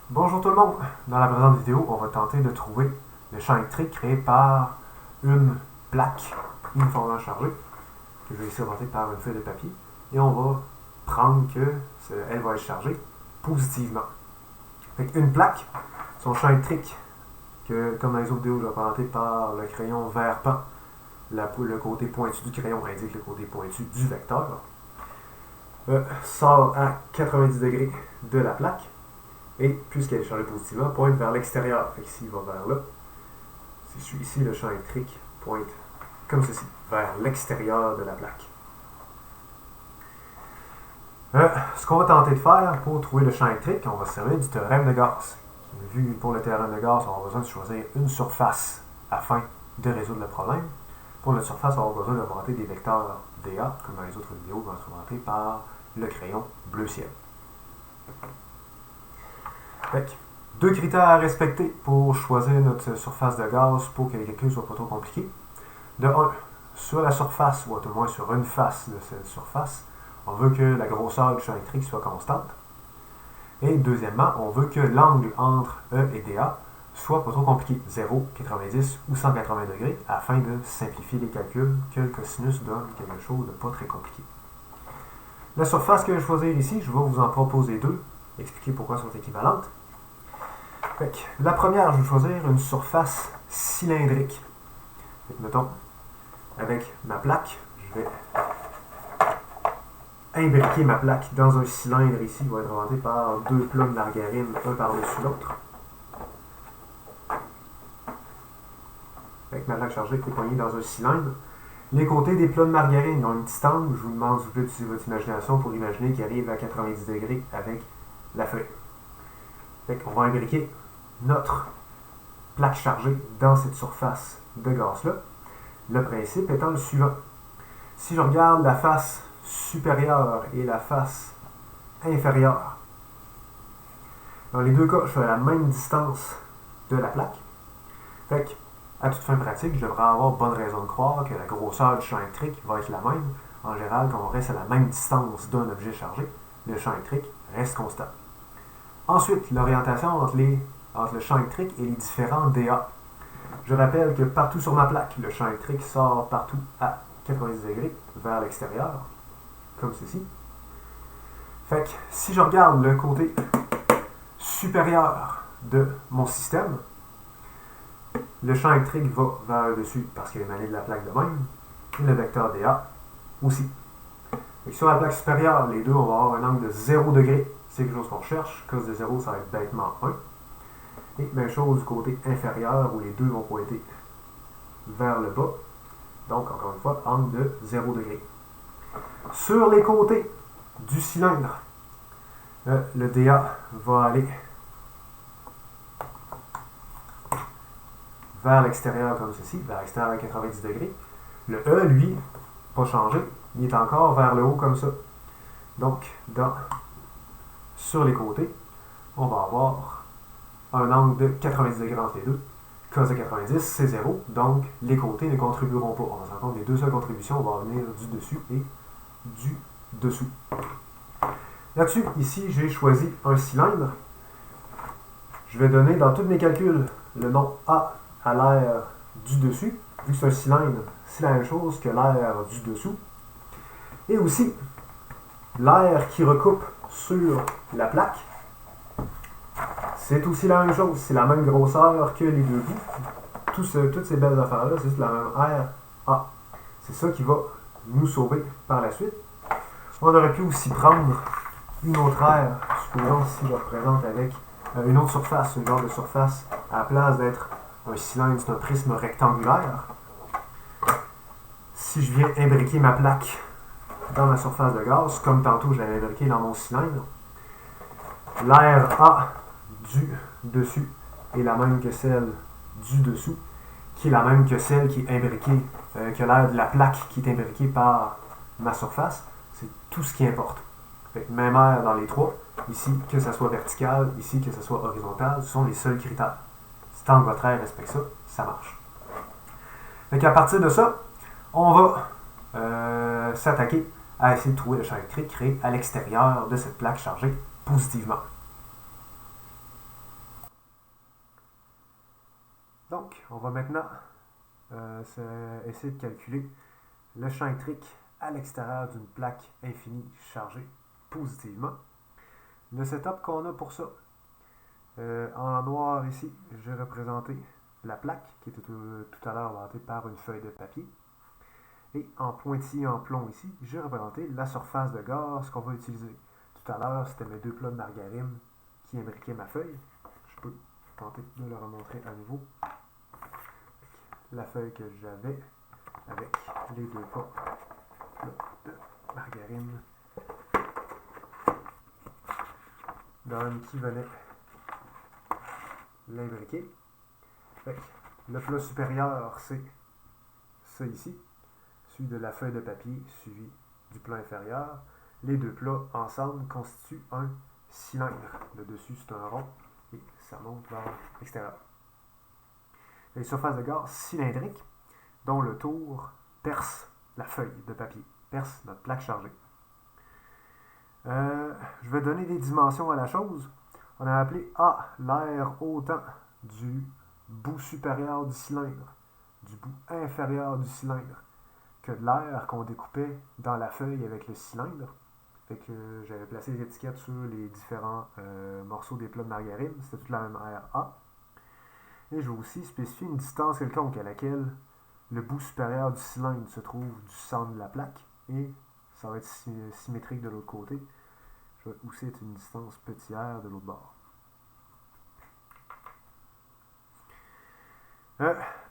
Bonjour tout le monde! Dans la présente vidéo, on va tenter de trouver le champ électrique créé par une plaque uniformément chargée, que je vais ici représenter par une feuille de papier, et on va prendre qu'elle va être chargée positivement. Fait une plaque, son champ électrique, que comme dans les autres vidéos, je vais représenter par le crayon vert pan, le côté pointu du crayon indique le côté pointu du vecteur, sort à 90 degrés de la plaque. Et puisqu'elle est chargée positivement, pointe vers l'extérieur. Fait que s'il va vers là, c'est ici le champ électrique pointe comme ceci, vers l'extérieur de la plaque. Ce qu'on va tenter de faire pour trouver le champ électrique, on va se servir du théorème de Gauss. Vu pour le théorème de Gauss, on va besoin de choisir une surface afin de résoudre le problème. Pour notre surface, on va besoin d'inventer des vecteurs dA, comme dans les autres vidéos, qui vont être inventés par le crayon bleu ciel. Deux critères à respecter pour choisir notre surface de Gauss pour que les calculs ne soient pas trop compliqués. De 1, sur la surface, ou à tout le moins sur une face de cette surface, on veut que la grosseur du champ électrique soit constante. Et deuxièmement, on veut que l'angle entre E et DA soit pas trop compliqué, 0, 90 ou 180 degrés, afin de simplifier les calculs, que le cosinus donne quelque chose de pas très compliqué. La surface que je vais choisir ici, je vais vous en proposer deux, expliquer pourquoi elles sont équivalentes. La première, je vais choisir une surface cylindrique. Mettons, avec ma plaque, je vais imbriquer ma plaque dans un cylindre ici, qui va être représenté par deux plats de margarine, un par-dessus l'autre. Avec ma plaque chargée est poignée dans un cylindre. Les côtés des plats de margarine ont une distance. Je vous demande s'il vous plaît d'utiliser votre imagination pour imaginer qu'il arrive à 90 degrés avec la feuille. On va imbriquer notre plaque chargée dans cette surface de gaz-là. Le principe étant le suivant. Si je regarde la face supérieure et la face inférieure, dans les deux cas, je suis à la même distance de la plaque. À toute fin pratique, je devrais avoir bonne raison de croire que la grosseur du champ électrique va être la même. En général, quand on reste à la même distance d'un objet chargé, le champ électrique reste constant. Ensuite, l'orientation entre le champ électrique et les différents dA. Je rappelle que partout sur ma plaque, le champ électrique sort partout à 90 degrés vers l'extérieur, comme ceci. Si je regarde le côté supérieur de mon système, le champ électrique va vers le dessus parce qu'il est émané de la plaque de même, et le vecteur dA aussi. Sur la plaque supérieure, les deux, on va avoir un angle de 0 degré. C'est quelque chose qu'on cherche. Cos de 0, ça va être bêtement 1. Et même chose du côté inférieur, où les deux vont pointer vers le bas. Donc, encore une fois, angle de 0 degré. Sur les côtés du cylindre, le dA va aller vers l'extérieur comme ceci, vers l'extérieur à 90 degrés. Le E, lui, pas changé, il est encore vers le haut comme ça. Donc, sur les côtés, on va avoir un angle de 90 degrés entre les deux. Cos de 90, c'est 0, donc les côtés ne contribueront pas. On va se rendre compte que les deux seules contributions vont venir du dessus et du dessous. Là-dessus, ici, j'ai choisi un cylindre. Je vais donner dans tous mes calculs le nom A à l'air du dessus. Vu que c'est un cylindre, c'est la même chose que l'air du dessous. Et aussi, l'air qui recoupe sur la plaque, c'est aussi la même chose. C'est la même grosseur que les deux bouts. Toutes ces belles affaires-là, c'est juste la même air A. C'est ça qui va nous sauver par la suite. On aurait pu aussi prendre une autre aire, supposons si je représente avec une autre surface, une genre de surface, à la place d'être un cylindre, c'est un prisme rectangulaire. Si je viens imbriquer ma plaque dans ma surface de gaz, comme tantôt je l'avais imbriqué dans mon cylindre, l'air A du dessus est la même que celle du dessous, qui est la même que celle qui est imbriquée, que l'air de la plaque qui est imbriquée par ma surface. C'est tout ce qui importe. Même air dans les trois, ici que ça soit vertical, ici que ça soit horizontal, ce sont les seuls critères. Si tant que votre air respecte ça, ça marche. À partir de ça, on va s'attaquer à essayer de trouver le champ électrique créé à l'extérieur de cette plaque chargée positivement. Donc, on va maintenant essayer de calculer le champ électrique à l'extérieur d'une plaque infinie chargée positivement. Le setup qu'on a pour ça, en noir ici, j'ai représenté la plaque qui était tout à l'heure représentée par une feuille de papier. Et en pointillé en plomb ici, j'ai représenté la surface de gaz qu'on va utiliser. Tout à l'heure, c'était mes 2 plats de margarine qui imbriquaient ma feuille. Je peux tenter de le remontrer à nouveau. La feuille que j'avais avec les 2 plats de margarine qui venait l'imbriquer. Le plat supérieur, c'est ça ici, suivi de la feuille de papier, suivi du plat inférieur. Les 2 plats ensemble constituent un cylindre. Le dessus, c'est un rond et ça monte vers l'extérieur. Les surfaces de gaz cylindriques dont le tour perce la feuille de papier, perce notre plaque chargée. Je vais donner des dimensions à la chose. On a appelé A l'air autant du bout supérieur du cylindre, du bout inférieur du cylindre, que de l'air qu'on découpait dans la feuille avec le cylindre. Fait que j'avais placé les étiquettes sur les différents morceaux des plats de margarine. C'était toute la même air A. Et je vais aussi spécifier une distance quelconque à laquelle le bout supérieur du cylindre se trouve du centre de la plaque. Et ça va être symétrique de l'autre côté. Je vais aussi être une distance petit r de l'autre bord.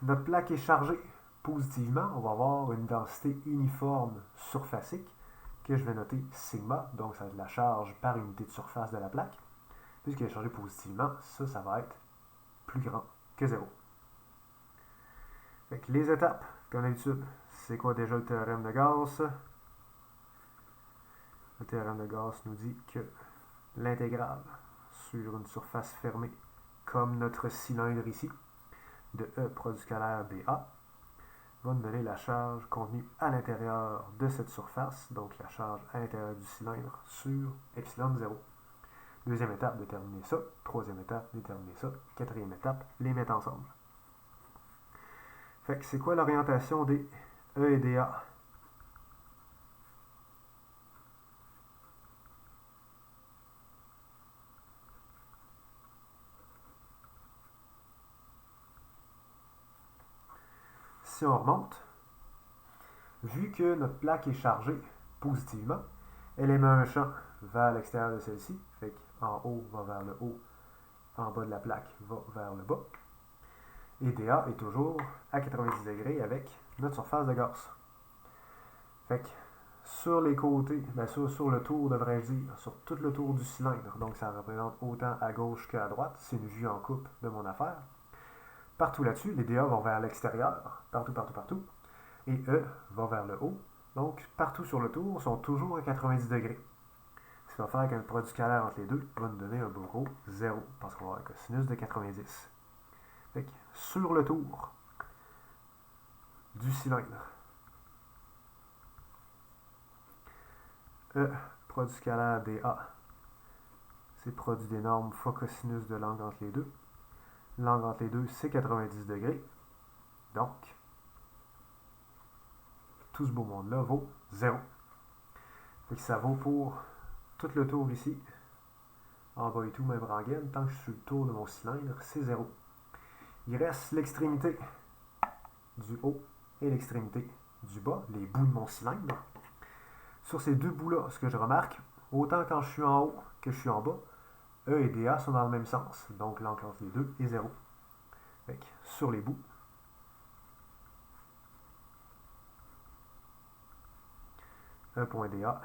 Notre plaque est chargée positivement. On va avoir une densité uniforme surfacique que je vais noter sigma, donc ça va être la charge par unité de surface de la plaque. Puisqu'elle est chargée positivement, ça va être plus grand que 0. Fait que les étapes, comme d'habitude, c'est quoi déjà le théorème de Gauss? Le théorème de Gauss nous dit que l'intégrale sur une surface fermée, comme notre cylindre ici, de E produit scalaire dA, va nous donner la charge contenue à l'intérieur de cette surface, donc la charge à l'intérieur du cylindre sur epsilon 0. Deuxième étape, déterminer ça. Troisième étape, déterminer ça. Quatrième étape, les mettre ensemble. Fait que c'est quoi l'orientation des E et des A? Si on remonte, vu que notre plaque est chargée positivement, elle émet un champ vers l'extérieur de celle-ci. Fait qu'en haut va vers le haut, en bas de la plaque va vers le bas. Et dA est toujours à 90 degrés avec notre surface de Gauss. Fait que sur les côtés, sur le tour, devrais-je dire, sur tout le tour du cylindre, donc ça représente autant à gauche qu'à droite, c'est une vue en coupe de mon affaire. Partout là-dessus, les dA vont vers l'extérieur, partout, et E va vers le haut. Donc, partout sur le tour, sont toujours à 90 degrés. Ce qui va faire qu'un produit scalaire entre les deux va nous donner un beau gros 0, parce qu'on va avoir un cosinus de 90. Fait que, sur le tour du cylindre, E, produit scalaire dA, c'est produit des normes fois cosinus de l'angle entre les deux. L'angle entre les deux, c'est 90 degrés. Donc, tout ce beau monde-là vaut 0. Fait que ça vaut pour tout le tour ici, en bas et tout, même rengaine, tant que je suis sur le tour de mon cylindre, c'est 0. Il reste l'extrémité du haut et l'extrémité du bas, les bouts de mon cylindre. Sur ces deux bouts-là, ce que je remarque, autant quand je suis en haut que je suis en bas, E et dA sont dans le même sens, donc l'angle entre les deux est 0. Fait que sur les bouts, E point dA,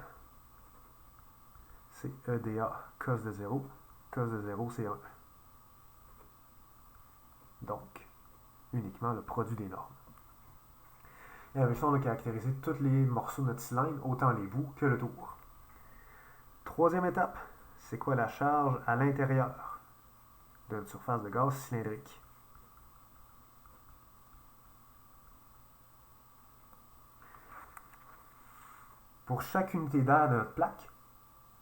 c'est EDA cos de 0. Cos de 0, c'est 1. Donc, uniquement le produit des normes. Et avec ça, on a caractérisé tous les morceaux de notre cylindre, autant les bouts que le tour. Troisième étape, c'est quoi la charge à l'intérieur de notre surface de gaz cylindrique? Pour chaque unité d'air de notre plaque,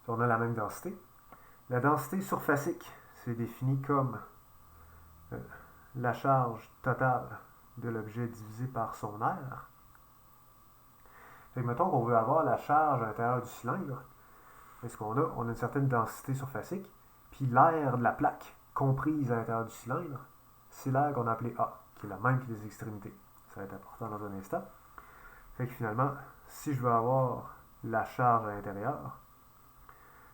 si on a la même densité, la densité surfacique, c'est défini comme la charge totale de l'objet divisé par son aire. Fait que mettons qu'on veut avoir la charge à l'intérieur du cylindre. Qu'est-ce qu'on a? On a une certaine densité surfacique, puis l'aire de la plaque comprise à l'intérieur du cylindre, c'est l'aire qu'on a appelée A, qui est la même que les extrémités. Ça va être important dans un instant. Fait que finalement, si je veux avoir la charge à l'intérieur,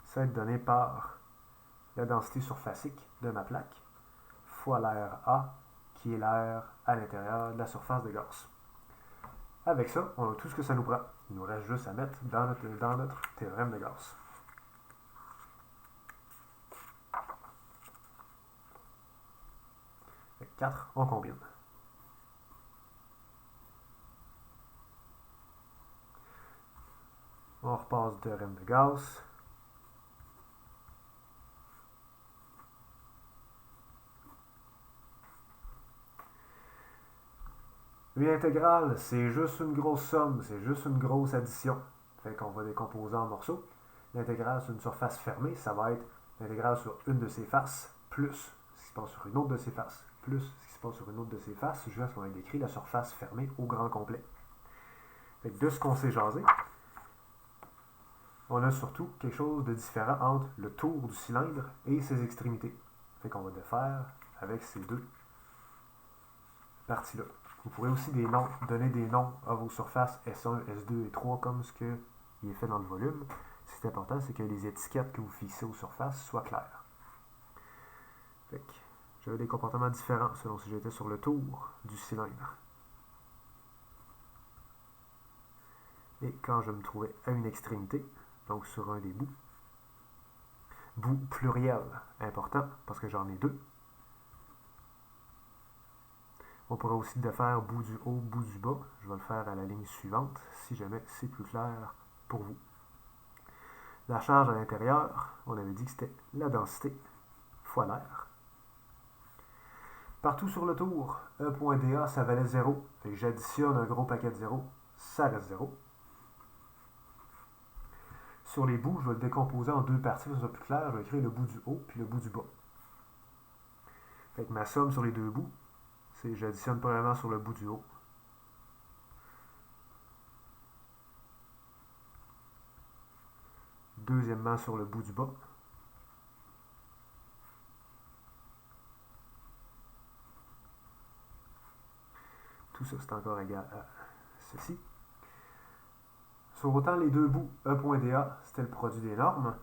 ça va être donné par la densité surfacique de ma plaque fois l'aire A, qui est l'aire à l'intérieur de la surface de gaz. Avec ça, on a tout ce que ça nous prend. Il nous reste juste à mettre dans notre théorème de Gauss. Avec 4, on combine. On repasse le théorème de Gauss. L'intégrale, c'est juste une grosse somme, c'est juste une grosse addition. Fait qu'on va décomposer en morceaux. L'intégrale sur une surface fermée, ça va être l'intégrale sur une de ses faces, plus ce qui se passe sur une autre de ses faces, plus ce qui se passe sur une autre de ses faces, jusqu'à ce qu'on ait décrit la surface fermée au grand complet. Fait que de ce qu'on s'est jasé, on a surtout quelque chose de différent entre le tour du cylindre et ses extrémités. Fait qu'on va le faire avec ces deux parties-là. Vous pourrez aussi donner des noms à vos surfaces S1, S2 et 3 comme ce qui est fait dans le volume. Ce qui est important, c'est que les étiquettes que vous fixez aux surfaces soient claires. Fait que j'avais des comportements différents selon si j'étais sur le tour du cylindre. Et quand je me trouvais à une extrémité, donc sur un des bouts, bout pluriel, important parce que j'en ai deux. On pourrait aussi le faire bout du haut, bout du bas. Je vais le faire à la ligne suivante si jamais c'est plus clair pour vous. La charge à l'intérieur, on avait dit que c'était la densité fois l'air. Partout sur le tour, E.dA, ça valait 0. Fait que j'additionne un gros paquet de 0, ça reste 0. Sur les bouts, je vais le décomposer en deux parties, pour que ce soit plus clair. Je vais écrire le bout du haut puis le bout du bas. Fait que ma somme sur les deux bouts, c'est j'additionne premièrement sur le bout du haut. Deuxièmement sur le bout du bas. Tout ça, c'est encore égal à ceci. Sur autant les deux bouts, E.dA, c'était le produit des normes.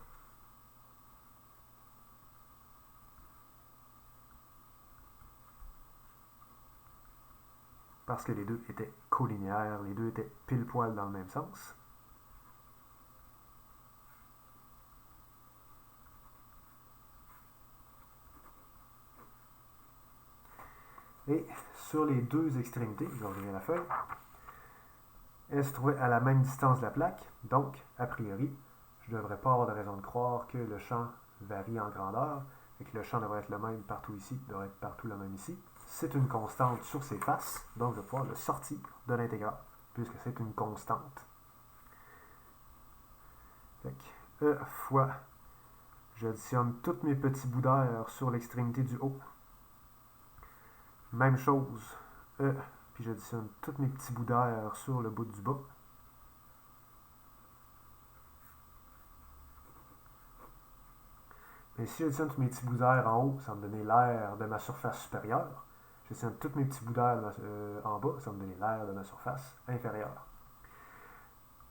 Parce que les deux étaient collinéaires, les deux étaient pile poil dans le même sens. Et sur les deux extrémités, je vais reviens à la feuille, elle se trouvait à la même distance de la plaque, donc, a priori, je ne devrais pas avoir de raison de croire que le champ varie en grandeur, et que le champ devrait être le même partout ici, devrait être partout le même ici. C'est une constante sur ses faces, donc je vais pouvoir le sortir de l'intégrale, puisque c'est une constante. Fait que E fois, j'additionne tous mes petits bouts d'air sur l'extrémité du haut. Même chose, E, puis j'additionne tous mes petits bouts d'air sur le bout du bas. Mais si j'additionne tous mes petits bouts d'air en haut, ça va me donner l'air de ma surface supérieure. J'additionne tous mes petits bouts d'air en bas, ça va me donner l'air de ma surface inférieure.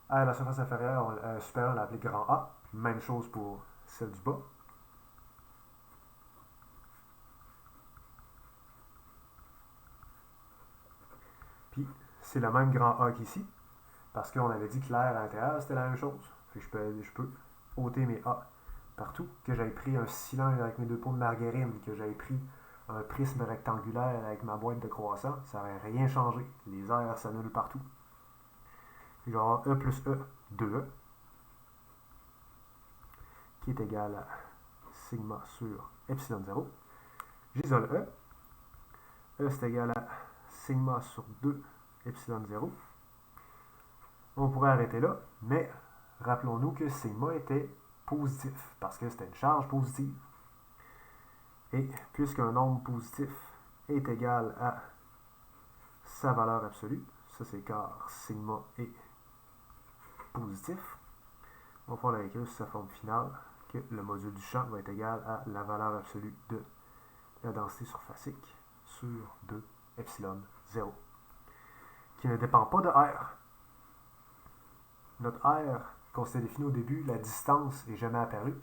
À la surface inférieure, supérieure, on l'a appelé grand A. Même chose pour celle du bas. Puis, c'est le même grand A qu'ici, parce qu'on avait dit que l'air à l'intérieur, c'était la même chose. Fait que je peux ôter mes A partout, que j'avais pris un cylindre avec mes deux pots de margarine, que j'avais pris un prisme rectangulaire avec ma boîte de croissant, ça n'aurait rien changé. Les airs s'annulent partout. Je vais avoir E plus E, 2E, qui est égal à sigma sur epsilon 0. J'isole E. E, c'est égal à sigma sur 2 epsilon 0. On pourrait arrêter là, mais rappelons-nous que sigma était positif, parce que c'était une charge positive. Et puisqu'un nombre positif est égal à sa valeur absolue. Ça, c'est car sigma est positif. On va pouvoir l'écrire sous sa forme finale que le module du champ va être égal à la valeur absolue de la densité surfacique sur 2 epsilon 0, qui ne dépend pas de R. Notre R, qu'on s'était défini au début, la distance n'est jamais apparue.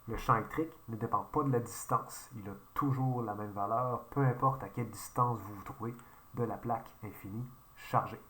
Le champ électrique ne dépend pas de la distance. Il a toujours la même valeur, peu importe à quelle distance vous vous trouvez de la plaque infinie chargée.